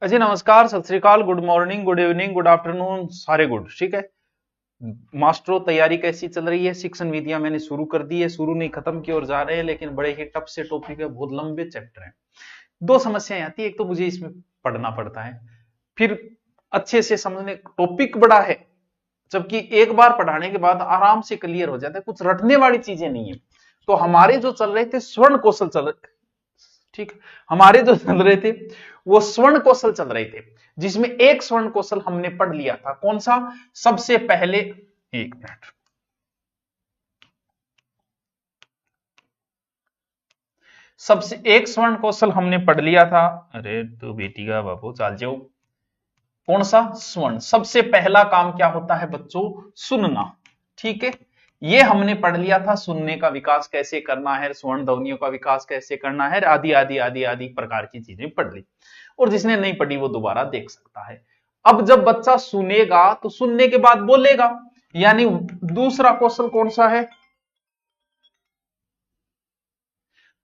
अजी नमस्कार, सत श्री अकाल, good morning, good evening, good afternoon, सारे गुड। ठीक है मास्टरों, तैयारी कैसी चल रही है? शिक्षण विधियां मैंने शुरू कर दी है, शुरू नहीं खत्म की ओर जा रहे हैं, लेकिन बड़े ही टफ से टॉपिक है, बहुत लंबे चैप्टर हैं। दो समस्याएं आती है, एक तो मुझे इसमें पढ़ना पड़ता है, फिर अच्छे से समझने, टॉपिक बड़ा है, जबकि एक बार पढ़ाने के बाद आराम से क्लियर हो जाता है, कुछ रटने वाली चीजें नहीं है। तो हमारे जो चल रहे थे स्वर्ण कौशल चल रहे, ठीक, हमारे जो चल रहे थे वो स्वर्ण कौशल चल रहे थे, जिसमें एक स्वर्ण कौशल हमने पढ़ लिया था। कौन सा? सबसे पहले, एक मिनट, सबसे एक स्वर्ण कौशल हमने पढ़ लिया था। अरे तो बेटी का बाबू चाल जाओ। कौन सा? स्वर्ण। सबसे पहला काम क्या होता है बच्चों? सुनना। ठीक है, ये हमने पढ़ लिया था। सुनने का विकास कैसे करना है, स्वर्ण ध्वनियों का विकास कैसे करना है, आदि आदि आदि आदि प्रकार की चीजें पढ़ ली। और जिसने नहीं पढ़ी वो दोबारा देख सकता है। अब जब बच्चा सुनेगा तो सुनने के बाद बोलेगा, यानी दूसरा कौशल कौन सा है?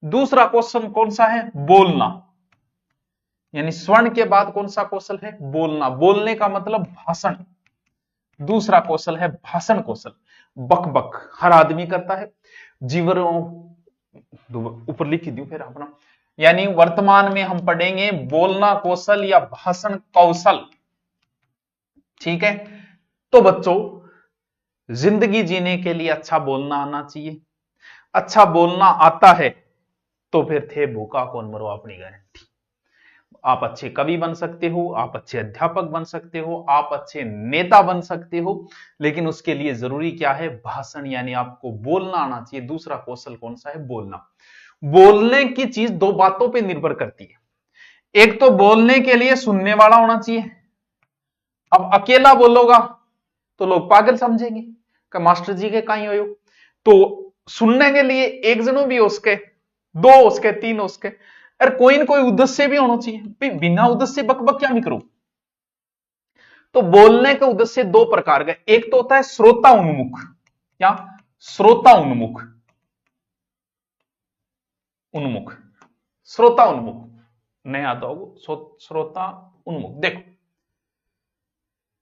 दूसरा क्वेश्चन कौन सा है? बोलना। यानी स्वर्ण के बाद कौन सा कौशल है? बोलना। बोलने का मतलब भाषण। दूसरा कौशल है भाषण कौशल। बक बक हर आदमी करता है। जीवन ऊपर लिख दूं फिर अपना, यानी वर्तमान में हम पढ़ेंगे बोलना कौशल या भाषण कौशल। ठीक है, तो बच्चों जिंदगी जीने के लिए अच्छा बोलना आना चाहिए। अच्छा बोलना आता है तो फिर थे भूखा कौन मरो अपनी गारंटी। आप अच्छे कवि बन सकते हो, आप अच्छे अध्यापक बन सकते हो, आप अच्छे नेता बन सकते हो, लेकिन उसके लिए जरूरी क्या है? भाषण, यानी आपको बोलना आना चाहिए। दूसरा कौशल कौन सा है? बोलना। बोलने की चीज दो बातों पर निर्भर करती है। एक तो बोलने के लिए सुनने वाला होना चाहिए। अब अकेला बोलोगा तो लोग पागल समझेंगे कि मास्टर जी के कहीं हो। तो सुनने के लिए एक जनो भी हो उसके, दो हो उसके, तीन हो उसके, अरे कोई ना कोई उद्देश्य भी होना चाहिए। बिना उद्देश्य बक बक क्या नहीं करूं। तो बोलने के उद्देश्य दो प्रकार का, एक तो होता है श्रोता उन्मुख। क्या? श्रोता उन्मुख। उन्मुख, श्रोता उन्मुख, नहीं आता होगा। श्रोता उन्मुख, देखो,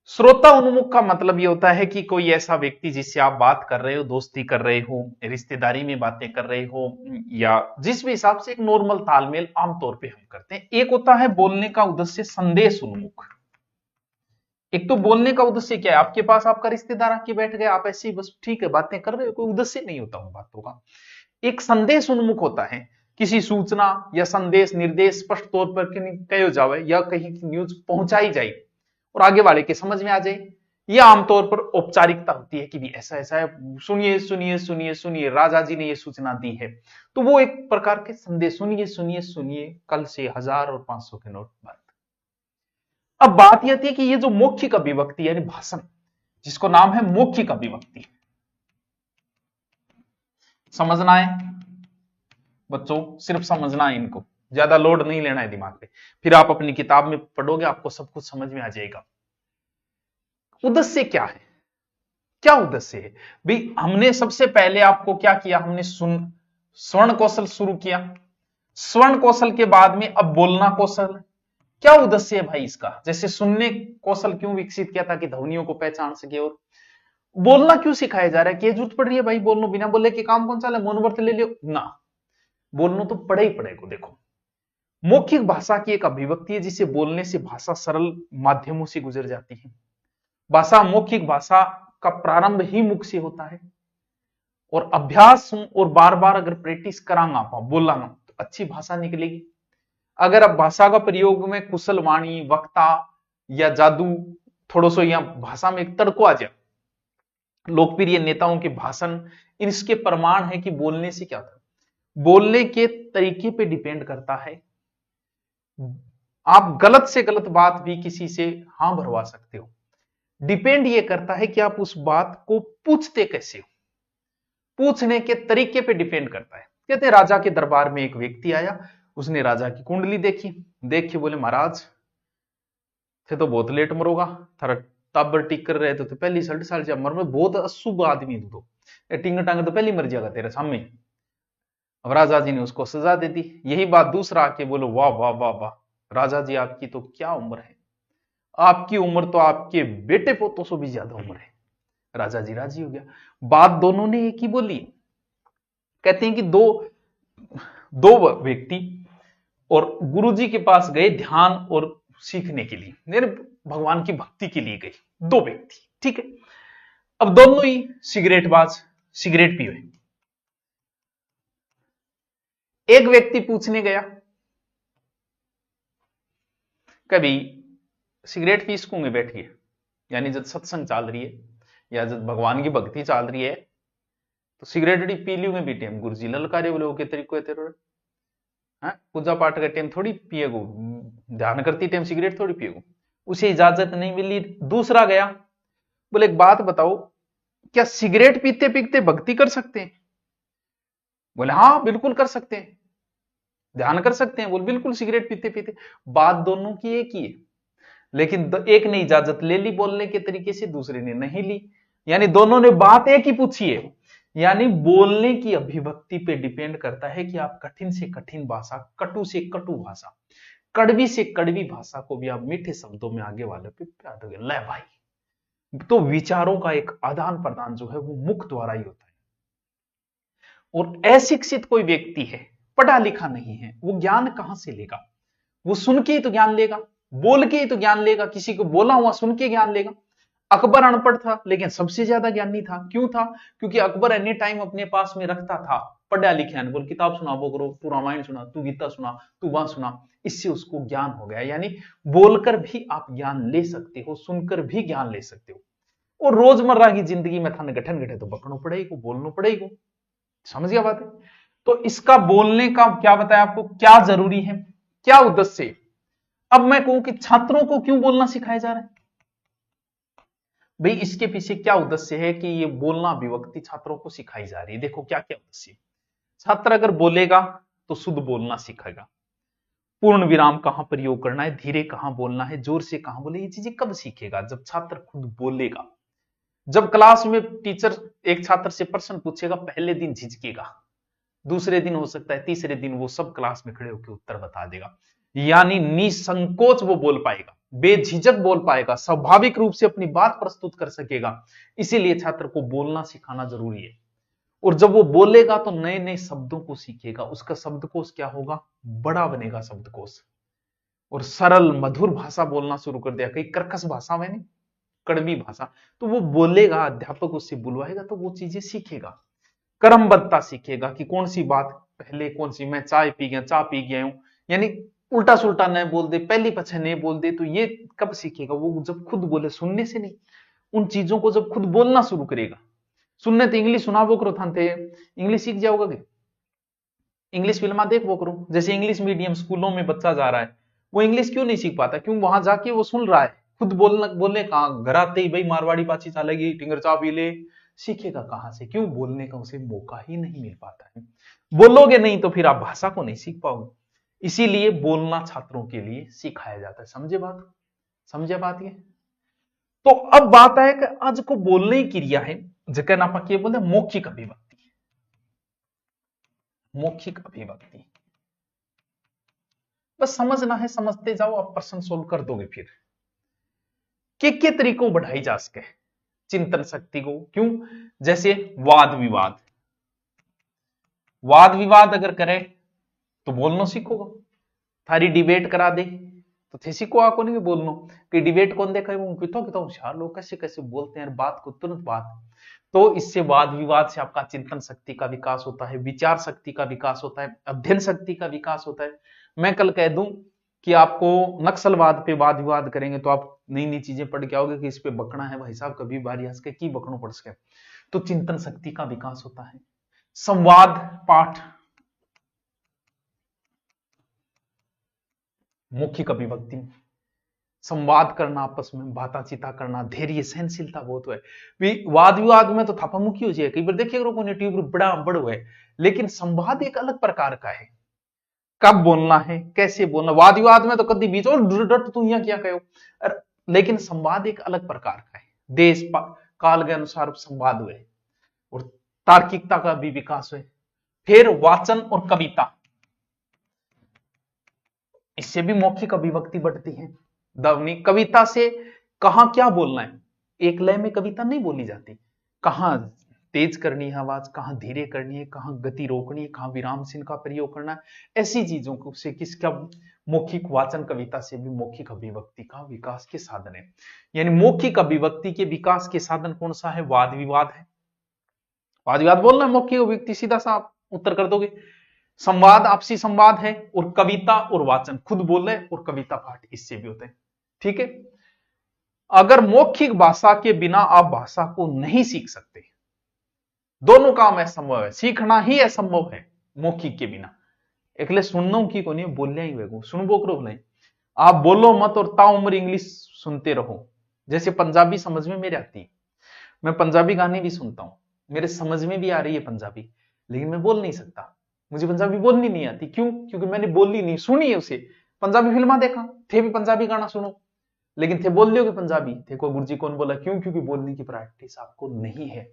श्रोता उन्मुख का मतलब यह होता है कि कोई ऐसा व्यक्ति जिससे आप बात कर रहे हो, दोस्ती कर रहे हो, रिश्तेदारी में बातें कर रहे हो, या जिस भी हिसाब से एक नॉर्मल तालमेल आमतौर पे हम करते हैं। एक होता है बोलने का उद्देश्य संदेश उन्मुख। एक तो बोलने का उद्देश्य क्या है? आपके पास आपका रिश्तेदार आके बैठ गया, आप ऐसे ही बस ठीक है बातें कर रहे हो, कोई उद्देश्य नहीं होता उन बातों का। एक संदेश उन्मुख होता है, किसी सूचना या संदेश निर्देश स्पष्ट तौर पर कहो जावे या कहीं की न्यूज पहुंचाई जाए और आगे वाले के समझ में आ जाए। यह आमतौर पर औपचारिकता होती है कि भी ऐसा ऐसा है, सुनिए सुनिए सुनिए सुनिए, राजा जी ने यह सूचना दी है। तो वो एक प्रकार के संदेश, सुनिए सुनिए सुनिए, कल से 1000 और 500 के नोट बंद। अब बात यह थी कि ये जो मौखिक अभिव्यक्ति यानी भाषण, जिसको नाम है मौखिक अभिव्यक्ति, समझना है बच्चों, सिर्फ समझना है इनको, ज्यादा लोड नहीं लेना है दिमाग पे। फिर आप अपनी किताब में पढ़ोगे, आपको सब कुछ समझ में आ जाएगा। उद्देश्य क्या है? क्या उद्देश्य है भाई? हमने सबसे पहले आपको क्या किया? हमने स्वर्ण कौशल शुरू किया। स्वर्ण कौशल के बाद में अब बोलना कौशल। क्या उद्देश्य है भाई इसका? जैसे सुनने कौशल क्यों विकसित किया था कि ध्वनियों को पहचान सके, और बोलना क्यों सिखाया जा रहा है? कि जरूरत पड़ रही है भाई बोलना, बिना बोले के काम कौन सा है? मौन व्रत ले लियो ना, बोलना तो पड़े ही पड़ेगा। देखो, मौखिक भाषा की एक अभिव्यक्ति है जिसे बोलने से भाषा सरल माध्यमों से गुजर जाती है। भाषा, मौखिक भाषा का प्रारंभ ही मुख से होता है, और अभ्यास और बार बार अगर प्रैक्टिस करांगा आप बोलना तो अच्छी भाषा निकलेगी। अगर आप भाषा का प्रयोग में कुशल वाणी, वक्ता या जादू, थोड़ा सा या भाषा में एक तड़को आ जाए, लोकप्रिय नेताओं के भाषण, इसके प्रमाण है कि बोलने से क्या था। बोलने के तरीके पे डिपेंड करता है। आप गलत से गलत बात भी किसी से हां भरवा सकते हो। डिपेंड ये करता है कि आप उस बात को पूछते कैसे हो, पूछने के तरीके पे डिपेंड करता है। कहते हैं राजा के दरबार में एक व्यक्ति आया, उसने राजा की कुंडली देखी, देख के बोले महाराज थे तो बहुत लेट मरोगा, थारा टाबर टिक कर रहे थे तो पहली 60 साल जब मर में, बहुत अशुभ आदमी तो टिंग टांग तो पहली मर जाएगा तेरे सामने। अब राजा जी ने उसको सजा दे दी। यही बात दूसरा आके बोलो, वाह वाह वाह वाह, राजा जी आपकी तो क्या उम्र है, आपकी उम्र तो आपके बेटे पोतों से भी ज्यादा उम्र है। राजा जी राजी हो गया। बात दोनों ने एक ही बोली। कहते हैं कि दो दो व्यक्ति और गुरुजी के पास गए ध्यान और सीखने के लिए, यानी भगवान की भक्ति के लिए गए दो व्यक्ति, ठीक है। अब दोनों ही सिगरेटबाज, सिगरेट पिए। एक व्यक्ति पूछने गया, कभी सिगरेट पी सकूंगे बैठिए, यानी जब सत्संग चल रही है या जब भगवान की भक्ति चल रही है तो सिगरेट पी ली में भी टाइम गुरुजी ललकारे बोले के तरीको है तेरे, पूजा पाठ का टाइम थोड़ी पिएगो, ध्यान करती टाइम सिगरेट थोड़ी पिएगो, उसे इजाजत नहीं मिली। दूसरा गया, बोले एक बात बताओ, क्या सिगरेट पीते पीते भक्ति कर सकते हैं? बोले हाँ बिल्कुल कर सकते हैं, ध्यान कर सकते हैं। बोले बिल्कुल सिगरेट पीते पीते। बात दोनों की एक ही है, लेकिन एक ने इजाजत ले ली बोलने के तरीके से, दूसरे ने नहीं ली, यानी दोनों ने बात एक ही पूछी है। यानी बोलने की अभिव्यक्ति पे डिपेंड करता है कि आप कठिन से कठिन भाषा, कटु से कटु भाषा, कड़वी से कड़वी भाषा को भी आप मीठे शब्दों में आगे वाले पे प्यार दोगे। ले भाई, तो विचारों का एक आदान प्रदान जो है वो मुख द्वारा ही होता है। और अशिक्षित कोई व्यक्ति है, पढ़ा लिखा नहीं है, वो ज्ञान कहां से लेगा? वो सुन के ही तो ज्ञान लेगा, बोल के ही तो ज्ञान लेगा, किसी को बोला हुआ सुन के ज्ञान लेगा। अकबर अनपढ़ था लेकिन सबसे ज्यादा ज्ञानी था। क्यों था? क्योंकि अकबर एनी टाइम अपने पास में रखता था पढ़ा लिखा, बोल किताब सुना वो करो, तू रामायण सुना, तू गीता सुना, तू वहां सुना, इससे उसको ज्ञान हो गया। यानी बोलकर भी आप ज्ञान ले सकते हो, सुनकर भी ज्ञान ले सकते हो। और रोजमर्रा की जिंदगी में थाने गठन घटे तो बकनो पड़ेगा, बोलना पड़ेगा। समझ गया बात है? तो इसका बोलने का क्या बताया आपको, क्या जरूरी है, क्या उद्देश्य है। अब मैं कहूं कि छात्रों को क्यों बोलना सिखाया जा रहा है, भाई इसके पीछे क्या उद्देश्य है कि ये बोलना विभक्ति छात्रों को सिखाई जा रही है। देखो क्या क्या उद्देश्य। छात्र अगर बोलेगा तो शुद्ध बोलना सीखेगा, पूर्ण विराम कहां प्रयोग करना है, धीरे कहां बोलना है, जोर से कहां बोले, ये चीजें कब सीखेगा? जब छात्र खुद बोलेगा। जब क्लास में टीचर एक छात्र से प्रश्न पूछेगा, पहले दिन झिझकेगा, दूसरे दिन हो सकता है, तीसरे दिन वो सब क्लास में खड़े होकर उत्तर बता देगा, यानी निसंकोच वो बोल पाएगा, बेझिझक बोल पाएगा, स्वाभाविक रूप से अपनी बात प्रस्तुत कर सकेगा। इसीलिए छात्र को बोलना सिखाना जरूरी है। और जब वो बोलेगा तो नए नए शब्दों को सीखेगा, उसका शब्दकोश क्या होगा, बड़ा बनेगा शब्दकोश, और सरल मधुर भाषा बोलना शुरू कर दिया, कई कर्कश भाषा में नहीं, कड़वी भाषा, तो वो बोलेगा, अध्यापक उससे बुलवाएगा तो वो चीजें सीखेगा, क्रमबद्धता सीखेगा कि कौन सी बात पहले कौन सी, मैं चाय पी गया, चा पी गया हूं, यानी उल्टा सुल्टा नहीं बोल दे, पहली पछे नहीं बोल दे, तो ये कब सीखेगा? वो जब खुद बोले, सुनने से नहीं, उन चीजों को जब खुद बोलना शुरू करेगा। सुनने तो इंग्लिश सुना वो करो थानते, इंग्लिश सीख जाओगा कि इंग्लिश फिल्मा देख वो करो। जैसे इंग्लिश मीडियम स्कूलों में बच्चा जा रहा है, वो इंग्लिश क्यों नहीं सीख पाता? क्यों? वहां जाके वो सुन रहा है, खुद बोलना, बोलने कहां, घर आते ही भाई मारवाड़ी बाची चलेगी, टिंगर चा पी ले, सीखेगा कहां से? क्यों? बोलने का उसे मौका ही नहीं मिल पाता है। बोलोगे नहीं तो फिर आप भाषा को नहीं सीख पाओगे। इसीलिए बोलना छात्रों के लिए सिखाया जाता है। समझे बात? समझे बात? ये तो अब बात है कि आज को बोलने की क्रिया है जगह ना पाके बोलते मौखिक अभिव्यक्ति, मौखिक अभिव्यक्ति बस समझना है, समझते जाओ, आप प्रश्न सोल्व कर दोगे। फिर के तरीकों बढ़ाई जा सके चिंतन शक्ति को। क्यों? जैसे वाद विवाद, वाद विवाद अगर करे तो बोलना सीखोगा। थारी डिबेट करा दे तो थे सीखो आको नहीं बोलना कि डिबेट कौन देखा है, वो कितना होशियार लोग कैसे कैसे बोलते हैं, बात को तुरंत बात। तो इससे वाद विवाद से आपका चिंतन शक्ति का विकास होता है, विचार शक्ति का विकास होता है, अध्ययन शक्ति का विकास होता है। मैं कल कह दूं कि आपको नक्सलवाद पे वाद विवाद करेंगे तो आप नई नई चीजें पढ़ के आओगे कि इस पे बकना है भाई साहब, कभी बारी हंस के की बकनो पड़ सके। तो चिंतन शक्ति का विकास होता है। संवाद पाठ, मौखिक अभिव्यक्ति, संवाद करना, आपस में बातचीता करना, धैर्य सहनशीलता बहुत है। वाद विवाद में तो थापामुखी हो जाए कई बार, देखिए यूट्यूब पर बड़ा बड़ है, लेकिन संवाद एक अलग प्रकार का है। कब बोलना है, कैसे बोलना, वाद विवाद में तो कभी बीच और डट तू यहाँ क्या कहो, लेकिन संवाद एक अलग प्रकार का है। देश काल के अनुसार संवाद हुए और तार्किकता का भी विकास हुए। फिर वाचन और कविता, इससे भी मौखिक अभिव्यक्ति बढ़ती है। ध्वनि कविता से कहां क्या बोलना है, एक लय में कविता नहीं बोली जाती, कहां तेज करनी है आवाज, कहां धीरे करनी है, कहां गति रोकनी है, कहां विराम चिन्ह का प्रयोग करना है, ऐसी चीजों को से किसका मौखिक वाचन कविता से भी मौखिक अभिव्यक्ति का विकास के साधन है। यानी मौखिक अभिव्यक्ति के विकास के साधन कौन सा है, वाद विवाद है। वाद विवाद बोलना है, मौखिक अभिव्यक्ति सीधा सा आप उत्तर कर दोगे। संवाद आपसी संवाद है, और कविता और वाचन खुद बोल रहे और कविता पाठ इससे भी होते हैं। ठीक है, अगर मौखिक भाषा के बिना आप भाषा को नहीं सीख सकते, दोनों काम असंभव है, सीखना ही असंभव है मौखिक के बिना। एकले सुनना की को नहीं, बोलिया ही वेगो सुनबो करो नहीं, आप बोलो मत और ताउम्र इंग्लिश सुनते रहो। जैसे पंजाबी समझ में मेरे आती है, मैं पंजाबी गाने भी सुनता हूं, मेरे समझ में भी आ रही है पंजाबी, लेकिन मैं बोल नहीं सकता, मुझे पंजाबी बोलनी नहीं आती। क्यों? क्योंकि मैंने बोली नहीं, सुनी है उसे, पंजाबी फिल्मा देखा थे भी पंजाबी गाना सुनो, लेकिन थे बोल लियोगे पंजाबी, थे को गुरुजी कौन बोला, क्यों? क्योंकि बोलने की प्रैक्टिस आपको नहीं है।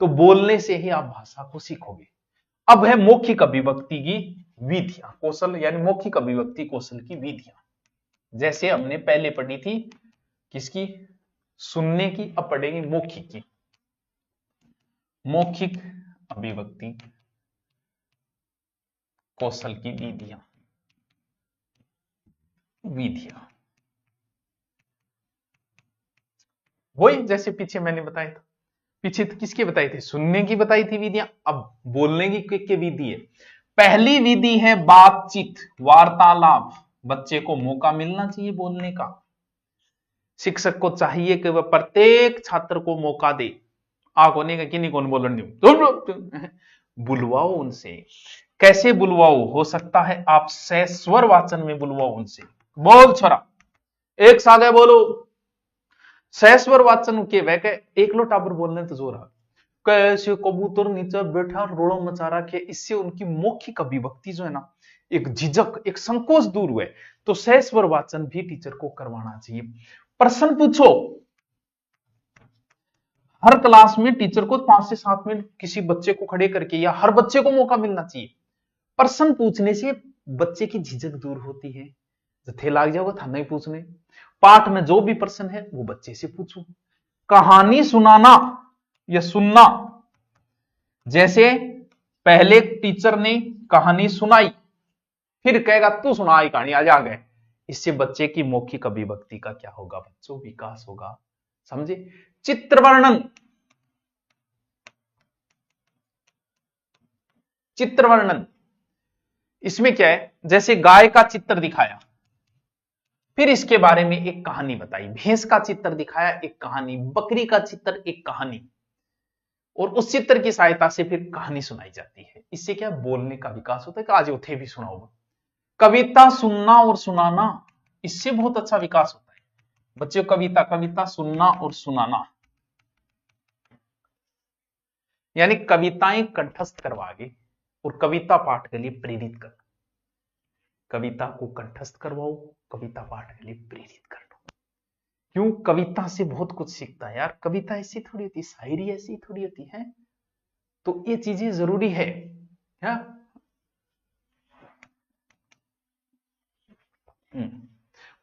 तो बोलने से ही आप भाषा को सीखोगे। अब है मौखिक अभिव्यक्ति की विधियां, कौशल, यानी मौखिक अभिव्यक्ति कौशल की विधियां। जैसे हमने पहले पढ़ी थी किसकी, सुनने की, अब पढ़ेंगे मौखिक की। मौखिक अभिव्यक्ति कौशल की विधियां वही जैसे पीछे मैंने बताया था, पीछे तो किसके बताई थी, सुनने की बताई थी विधियां, अब बोलने की विधि है। पहली विधि है बातचीत, वार्तालाप। बच्चे को मौका मिलना चाहिए बोलने का, शिक्षक को चाहिए कि वह प्रत्येक छात्र को मौका दे। कोने का किन्हीं कौन बोलन बुलवाओ उनसे। कैसे बुलवाओ? हो सकता है आप सस्वर वाचन में बुलवाओ उनसे, बोल छोरा एक सागे बोलो। सस्वर वाचन के वह के एक लो टाबर बोलने तो जोर कैसे कबूतर नीचे बैठा रोड़ो मचा रखे, इससे उनकी मौखिक अभिव्यक्ति जो है ना, एक झिझक, एक संकोच दूर हुए। तो सस्वर वाचन भी टीचर को करवाना चाहिए। प्रश्न पूछो, हर क्लास में टीचर को 5 से 7 मिनट किसी बच्चे को खड़े करके, या हर बच्चे को मौका मिलना चाहिए। प्रश्न पूछने से बच्चे की झिझक दूर होती है, जथे लाग जाओगे था नहीं पूछने। पाठ में जो भी प्रश्न है वो बच्चे से पूछो। कहानी सुनाना या सुनना, जैसे पहले टीचर ने कहानी सुनाई, फिर कहेगा तू सुना कहानी, आज आ गए। इससे बच्चे की मौखिक अभिव्यक्ति का क्या होगा बच्चों, विकास होगा। समझे? चित्र वर्णन, चित्र वर्णन इसमें क्या है, जैसे गाय का चित्र दिखाया, फिर इसके बारे में एक कहानी बताई। भैंस का चित्र दिखाया, एक कहानी। बकरी का चित्र, एक कहानी। और उस चित्र की सहायता से फिर कहानी सुनाई जाती है। इससे क्या बोलने का विकास होता है कि आज उठे भी सुनाओ। कविता सुनना और सुनाना, इससे बहुत अच्छा विकास होता है बच्चों। कविता सुनना और सुनाना, यानी कविताएं कंठस्थ करवागे और कविता पाठ के लिए प्रेरित करना। कविता को कंठस्थ करवाओ, कविता पाठ के लिए प्रेरित कर दो। क्यों? कविता से बहुत कुछ सीखता है यार। कविता ऐसी थोड़ी होती, शायरी ऐसी थोड़ी होती है। तो ये चीजें जरूरी है क्या?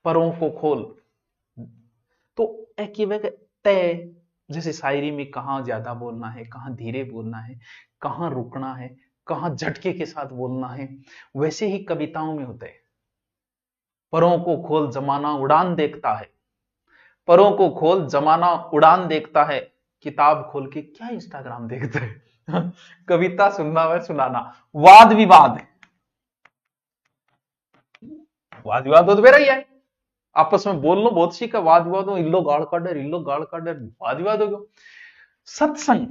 परों को खोल, तो तय, जैसे शायरी में कहां ज्यादा बोलना है, कहां धीरे बोलना है, कहां रुकना है, कहां झटके के साथ बोलना है, वैसे ही कविताओं में होता है। परों को खोल जमाना उड़ान देखता है, परों को खोल जमाना उड़ान देखता है, किताब खोल के क्या इंस्टाग्राम देखता है। कविता सुनना व सुनाना। वाद विवाद, वाद विवाद तो मेरा ही है, आपस में बोल लो बहुत सीखा। वाद विवाद हो, इल्लो गाड़ काटे, इल्लो गाड़ काटे, वाद विवाद हो गया। सत्संग,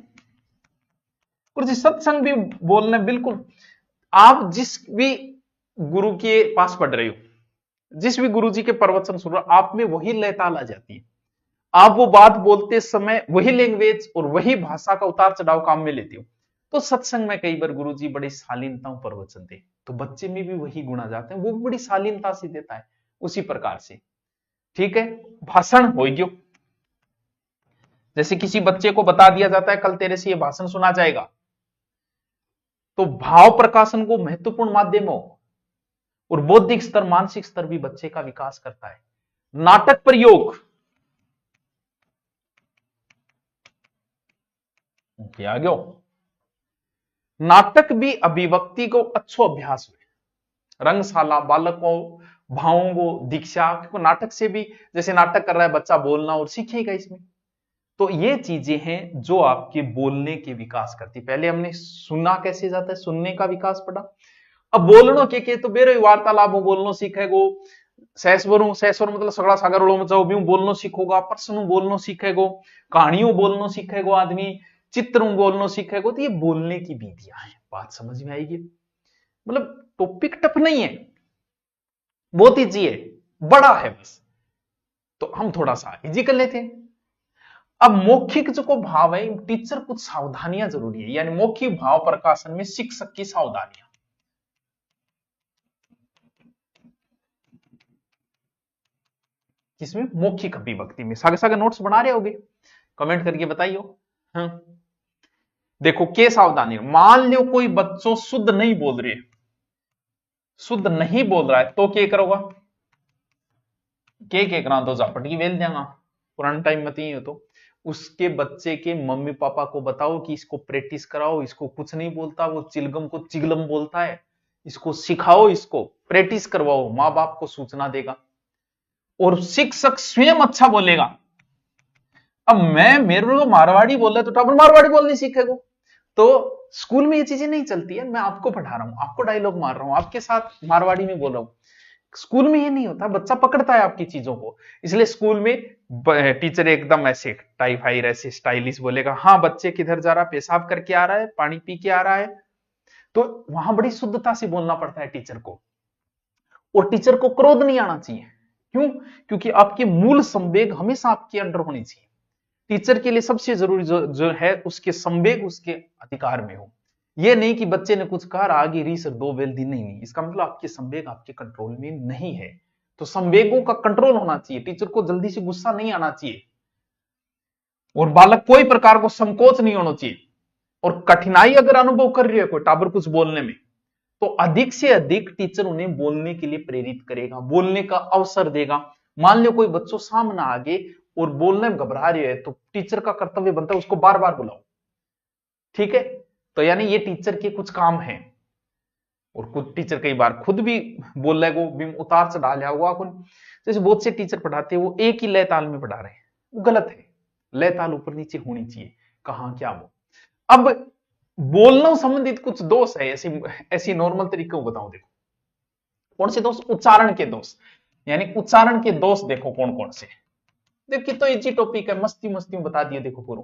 कुछ सत्संग भी बोलने, बिल्कुल आप जिस भी गुरु के पास पढ़ रहे हो, जिस भी गुरु जी के प्रवचन सुन रहे हो, आप में वही लय ताल आ जाती है। आप वो बात बोलते समय वही लैंग्वेज और वही भाषा का उतार चढ़ाव काम में लेती हो। तो सत्संग में कई बार गुरु जी बड़ी शालीनता प्रवचन दे, तो बच्चे में भी वही गुण आ जाते हैं, वो बड़ी शालीनता से देता है उसी प्रकार से। ठीक है, भाषण हो गयो, जैसे किसी बच्चे को बता दिया जाता है कल तेरे से ये भाषण सुना जाएगा, तो भाव प्रकाशन को महत्वपूर्ण माध्यम हो, और बौद्धिक स्तर, मानसिक स्तर भी बच्चे का विकास करता है। नाटक प्रयोग, आ गयो। नाटक भी अभिव्यक्ति को अच्छो अभ्यास हुए। रंगशाला बालकों भावों को दीक्षा, क्योंकि नाटक से भी, जैसे नाटक कर रहा है बच्चा, बोलना और सीखेगा इसमें। तो ये चीजें हैं जो आपके बोलने के विकास करती। पहले हमने सुनना कैसे जाता है, सुनने का विकास पढ़ा। अब बोलनो के तो बेरो वार्तालाप बोलनो सीखेगो, सहस्वर मतलब सगड़ा सागर में जाओ भी बोलनो सीखोगा, प्रश्न बोलनो सीखेगो, कहानियों बोलनो सीखेगो आदमी, चित्र बोलनो सीखेगो। तो ये बोलने की विधियां हैं, बात समझ में आएगी। मतलब टॉपिक टफ नहीं है, बहुत ईजी है, बड़ा है बस, तो हम थोड़ा सा इजी कर लेते हैं। अब मौखिक जो को भाव है, टीचर कुछ सावधानियां जरूरी है, यानी मौखिक भाव प्रकाशन में शिक्षक की सावधानियां। किसमें? मौखिक अभिव्यक्ति में। सागे सागे नोट्स बना रहे होगे, कमेंट करके बताइए। हाँ देखो के सावधानी, मान लो कोई बच्चों शुद्ध नहीं बोल रही है, शुद्ध नहीं बोल रहा है, तो क्या करोगा? के करा दो झापट की वेल देगा, पुराने टाइम में तो तो उसके बच्चे के मम्मी पापा को बताओ कि इसको प्रैक्टिस कराओ, इसको कुछ नहीं बोलता, वो चिलगम को चिगलम बोलता है, इसको सिखाओ, इसको प्रैक्टिस करवाओ, मां बाप को सूचना देगा और शिक्षक स्वयं अच्छा बोलेगा। अब मेरे को मारवाड़ी बोल रहा है तो टाबर मारवाड़ी बोलनी सीखेगा। तो स्कूल में ये चीजें नहीं चलती है, मैं आपको पढ़ा रहा हूं, आपको डायलॉग मार रहा हूं, आपके साथ मारवाड़ी में बोल रहा हूं। स्कूल में ये नहीं होता, बच्चा पकड़ता है आपकी चीजों को, इसलिए स्कूल में टीचर एकदम ऐसे टाई फाइर ऐसे स्टाइलिश बोलेगा, हाँ बच्चे किधर जा रहा है, पेशाब करके आ रहा है, पानी पी के आ रहा है। तो वहां बड़ी शुद्धता से बोलना पड़ता है टीचर को, और टीचर को क्रोध नहीं आना चाहिए। क्यों? क्योंकि आपकी मूल संवेग हमेशा आपके अंडर होनी चाहिए। टीचर के लिए सबसे जरूरी जो है उसके संवेग उसके अधिकार में हो। यह नहीं कि बच्चे ने कुछ कहा आगे री सर दो बेल दी, नहीं, इसका मतलब आपके संवेग आपके कंट्रोल में नहीं है। तो संवेगों का कंट्रोल होना चाहिए, टीचर को जल्दी से गुस्सा नहीं आना चाहिए, और बालक कोई प्रकार को संकोच नहीं होना चाहिए। और कठिनाई अगर अनुभव कर रही है कोई टाबर कुछ बोलने में, तो अधिक से अधिक टीचर उन्हें बोलने के लिए प्रेरित करेगा, बोलने का अवसर देगा। मान लो कोई बच्चों सामने आगे और बोलने में घबरा रही है, तो टीचर का कर्तव्य बनता है उसको बार बार बुलाओ, ठीक है? तो यानी ये टीचर के कुछ काम है। और कुछ टीचर कई बार खुद भी बोल रहे वो उतार चढ़ा लिया हुआ कुछ, जैसे बहुत से टीचर पढ़ाते हैं वो एक ही लय ताल में पढ़ा रहे हैं, वो गलत है। लय ताल ऊपर नीचे होनी चाहिए, कहां क्या वो। अब बोलना संबंधित कुछ दोष है, ऐसी नॉर्मल तरीके को बताऊं। देखो कौन से दोष? उच्चारण के दोष, यानी उच्चारण के दोष देखो कौन कौन से। देखिए तो इजी टॉपिक है, मस्ती मस्ती में बता दिया। देखो पूरा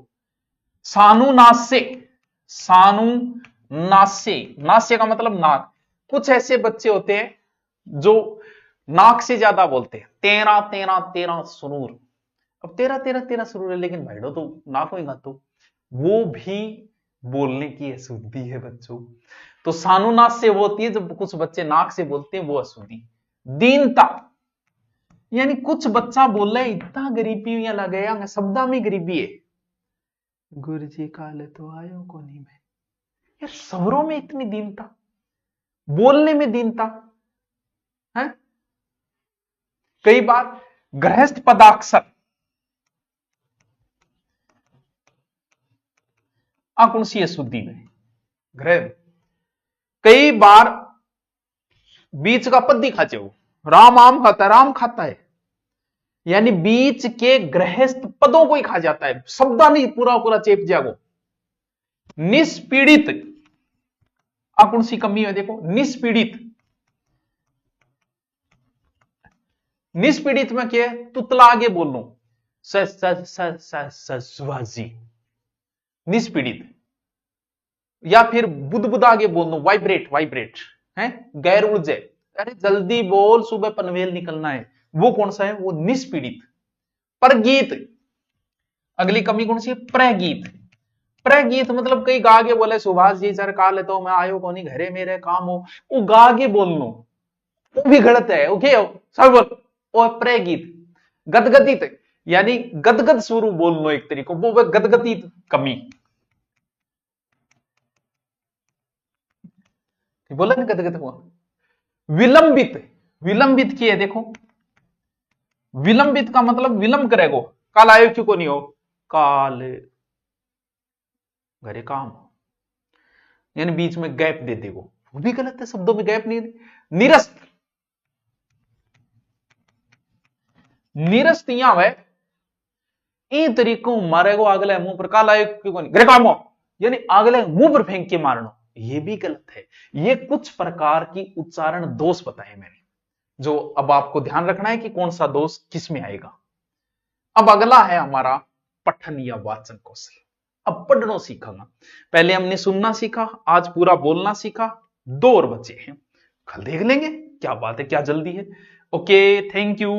सानुनास्य, सानुनास्य, नास्य का मतलब नाक। कुछ ऐसे बच्चे होते हैं जो नाक से ज्यादा बोलते हैं, तेरा तेरा तेरा सुरूर। अब तेरा तेरा तेरा सुरूर है, लेकिन भाईडो तो नाक में गातो, वो भी बोलने की अशुद्धि है बच्चों। तो सानुनास्य वो होती है जब कुछ बच्चे नाक से बोलते हैं, वो अशुद्धि। दीनता, यानी कुछ बच्चा बोल रहा है इतना गरीबी या लगे शब्दा में गरीबी है, गुरु जी काल तो आयो को नहीं मैं, यार सवरों में इतनी दीनता, बोलने में दीनता है। कई बार गृहस्थ पदाक्षर कौन सी अशुद्धि में ग्रह, कई बार बीच का पद दिखा चाहिए, राम आम खाता है, राम खाता है, यानी बीच के गृहस्थ पदों को ही खा जाता है, शब्दा नहीं पूरा पूरा चेप जागो। निष्पीड़ित कौन सी कमी है? देखो निष्पीड़ित, निष्पीड़ित में क्या है? तुतला आगे बोल लो, सुभाजी निष्पीड़ित। या फिर बुदबुद आगे बोल दो, वाइब्रेट, वाइब्रेट है, गैर ऊर्जा, अरे जल्दी बोल सुबह पनवेल निकलना है, वो कौन सा है? वो निष्पीड़ित। परगीत, अगली कमी कौन सी है? प्रगीत। प्रगीत मतलब कई गागे बोले सुभाष जी सर काल तो मैं आयो को नहीं, घरे मेरे काम हो, वो गागे बोल लो, वो भी गलत है। ओके सब बोल, वो प्रगीत। गदगदित, यानी गदगद स्वरूप बोल लो एक तरीको, वो गदगदित कमी। बोला ना गदगद हुआ, विलंबित, विलंबित किए, देखो विलंबित का मतलब विलंब करेगो, काल आयो क्यों को नहीं हो, काल घरे काम, यानी बीच में गैप दे देगो, वो भी गलत है, शब्दों में गैप नहीं दे। निरस्त, निरस्त यहां है इन तरीकों मारेगो अगले मुंह पर, काल आयो क्यों को नहीं, घरे काम हो, यानी अगले मुंह पर फेंक के मारना, ये भी गलत है। ये कुछ प्रकार की उच्चारण दोष बताए मैंने, जो अब आपको ध्यान रखना है कि कौन सा दोष किस में आएगा। अब अगला है हमारा पठन या वाचन कौशल। अब पढ़ना सीखना, पहले हमने सुनना सीखा, आज पूरा बोलना सीखा, 2 और बचे हैं, कल देख लेंगे, क्या बात है, क्या जल्दी है। Okay, thank you.